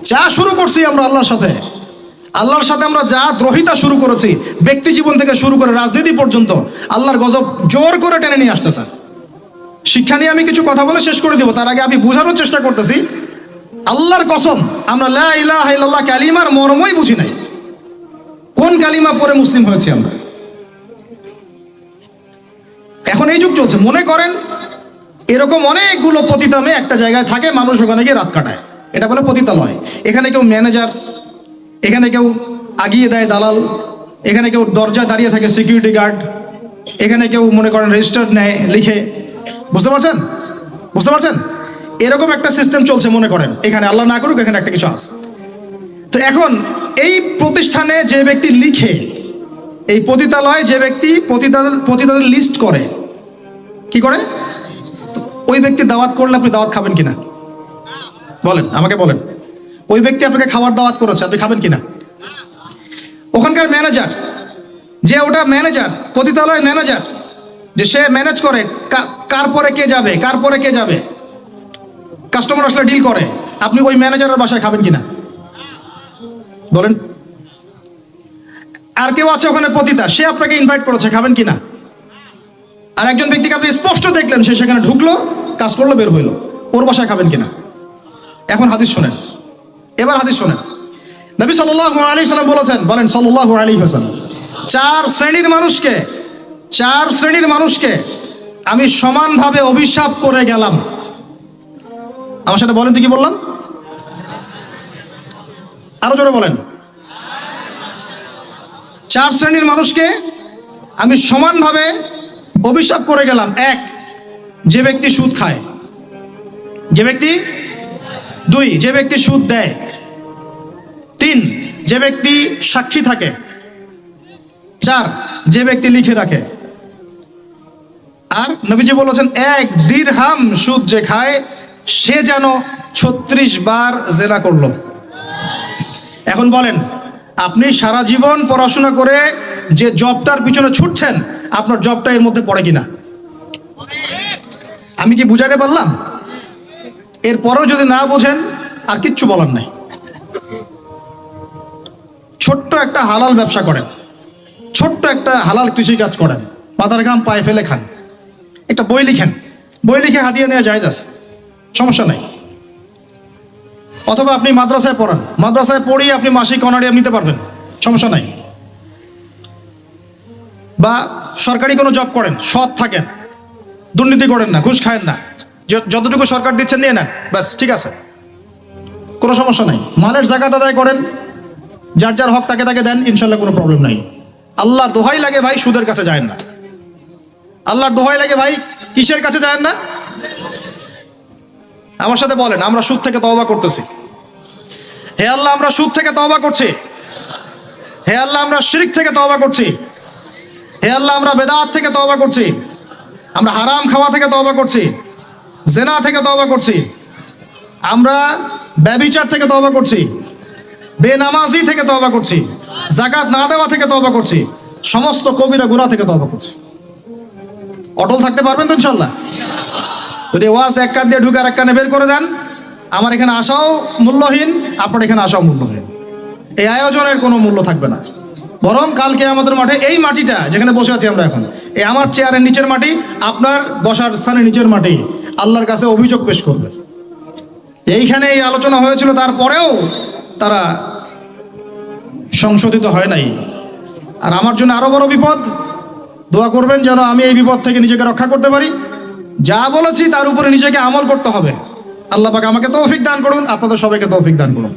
যা শুরু করছি আমরা আল্লাহর সাথে আমরা যা দ্রোহিতা শুরু করেছি, ব্যক্তি জীবন থেকে শুরু করে রাজনীতি পর্যন্ত, আল্লাহর গজব জোর করে টেনে নিয়ে আসতেছে। শিক্ষা নিয়ে আমি কিছু কথা বলে শেষ করে দেবো, তার আগে আমি বোঝানোর চেষ্টা করতেছি। আল্লাহর কসম, আমরা লা ইলাহা ইল্লাল্লাহ কালিমার মর্মই বুঝি নাই। কোন কালিমা পড়ে মুসলিম হয়েছি আমরা? এখন এই যুগ চলছে, মনে করেন এরকম অনেকগুলো পতিতা মেয়ে একটা জায়গায় থাকে, মানুষ ওখানে গিয়ে রাত কাটায়, এটা বলে পতিতালয়। এখানে কেউ ম্যানেজার, এখানে কেউ আগিয়ে দেয় দালাল, এখানে কেউ দরজায় দাঁড়িয়ে থাকে সিকিউরিটি গার্ড, এখানে কেউ মনে করেন রেজিস্টার নেয় লিখে। বুঝতে পারছেন? এরকম একটা সিস্টেম চলছে মনে করেন এখানে, আল্লাহ না করুক এখানে একটা কিছু আছে। তো এখন এই প্রতিষ্ঠানে যে ব্যক্তি লিখে, এই পতিতালয়ে যে ব্যক্তি পতিতাদের লিস্ট করে, কি করে? ওই ব্যক্তি দাওয়াত করলে আপনি দাওয়াত খাবেন কিনা বলেন, আমাকে বলেন। ওই ব্যক্তি আপনাকে খাবার দাওয়াত করেছে, আপনি খাবেন কিনা? ওখানকার ম্যানেজার, যে ওটা ম্যানেজার, পতিতালয়ের ম্যানেজার, যে সে ম্যানেজ করে কার পরে কে যাবে, কাস্টমার আসলে ডিল করে, আপনি ওই ম্যানেজারের বাসায় খাবেন কিনা বলেন? আর কেউ আছে ওখানে পতিতা, সে আপনাকে ইনভাইট করেছে, খাবেন কিনা? আর একজন ব্যক্তিকে আপনি স্পষ্ট দেখলেন, সে সেখানে ঢুকলো, কাজ করলো, বের হইলো, ওর বাসায় খাবেন কিনা? এখন হাদিস শোনেন, এবার হাদিস শোনেন। নবী সাল্লাল্লাহু আলাইহি ওয়াসাল্লাম বলেছেন, বলেন সাল্লাল্লাহু আলাইহি ওয়াসাল্লাম, চার শ্রেণীর মানুষকে আমি সমানভাবে অভিশাপ করে গেলাম। আমার সাথে বলেন তো কি বললাম? আরো জোরে বলেন। চার শ্রেণীর মানুষকে আমি সমানভাবে অভিশাপ করে গেলাম। এক, যে ব্যক্তি সুদ খায়, দুই, যে ব্যক্তি সুদ দেয়, তিন, যে ব্যক্তি সাক্ষী থাকে, চার, যে ব্যক্তি লিখে রাখে। আর নবীজি বলেছেন, এক দিরহাম সুদ যে খায় সে যেন 36 বার জেনা করলো। এখন বলেন, আপনি সারা জীবন পড়াশোনা করে যে জবটার পিছনে ছুটছেন, আপনার জবটা এর মধ্যে পড়ে কিনা? আমি কি বুঝাতে পারলাম? এরপরেও যদি না বোঝেন, আর কিচ্ছু বলার নাই। ছোট্ট একটা হালাল ব্যবসা করেন, ছোট্ট একটা হালাল কৃষিকাজ করেন, মাথার ঘাম পায়ে ফেলে খান, একটা বই লিখেন, বই লিখে হাতিয়ে নেওয়া জায়েজ আছে, সমস্যা নাই। অথবা আপনি মাদ্রাসায় পড়ান, মাদ্রাসায় পড়িয়ে আপনি মাসিক অনারিয়াম নিতে পারবেন, সমস্যা নাই। বা সরকারি কোনো জব করেন, সৎ থাকেন, দুর্নীতি করেন না, ঘুষ খায়েন না, যতটুকু সরকার দিচ্ছেন নিয়ে নেন, ব্যাস, ঠিক আছে, কোনো সমস্যা নাই। মালের যাকাত আদায় করেন, যার যার হক তাকে দেন, ইনশাল্লাহ কোনো প্রবলেম নাই। আল্লাহর দোহাই লাগে ভাই, সুদের কাছে যায় না। আল্লাহর দোহাই লাগে ভাই, কিসের কাছে যায় না? আমার সাথে বলেন, আমরা সুদ থেকে তওবা করতেছি। হে আল্লাহ, আমরা সুদ থেকে তওবা করছি। হে আল্লাহ, আমরা শিরক থেকে তওবা করছি। হে আল্লাহ, আমরা বেদাত থেকে তওবা করছি। আমরা হারাম খাওয়া থেকে তওবা করছি, জেনা থেকে তওবা করছি, আমরা ব্যভিচার থেকে তওবা করছি, বেনামাজি থেকে তওবা করছি, যাকাত না দেওয়া থেকে তওবা করছি, সমস্ত কবিরা গুনাহ থেকে তওবা করছি। অটল থাকতে পারবেন তো ইনশাল্লাহ? যদি ওয়াজ এক কান দিয়ে ঢুকে আর এক কানে বের করে দেন, আমার এখানে আসাও মূল্যহীন, আপনার এখানে আসাও মূল্যহীন। এই আয়োজনের কোনো মূল্য থাকবে না। বরং কালকে আমাদের মাঠে, এই মাটিটা যেখানে বসে আছি আমরা এখন, এই আমার চেয়ারের নিচের মাটি, আপনার বসার স্থানের নিচের মাটি, আল্লাহর কাছে অভিযোগ পেশ করবে। এইখানে এই আলোচনা হয়েছিল, তারপরেও তারা সংশোধিত হয় নাই। আর আমার জন্য আরো বড় বিপদ, দোয়া করবেন যেন আমি এই বিপদ থেকে নিজেকে রক্ষা করতে পারি। যা বলেছি তার উপরে নিজেকে আমল করতে হবে। আল্লাহ পাক আমাকে তৌফিক দান করুন, আপনাদের সবাইকে তৌফিক দান করুন।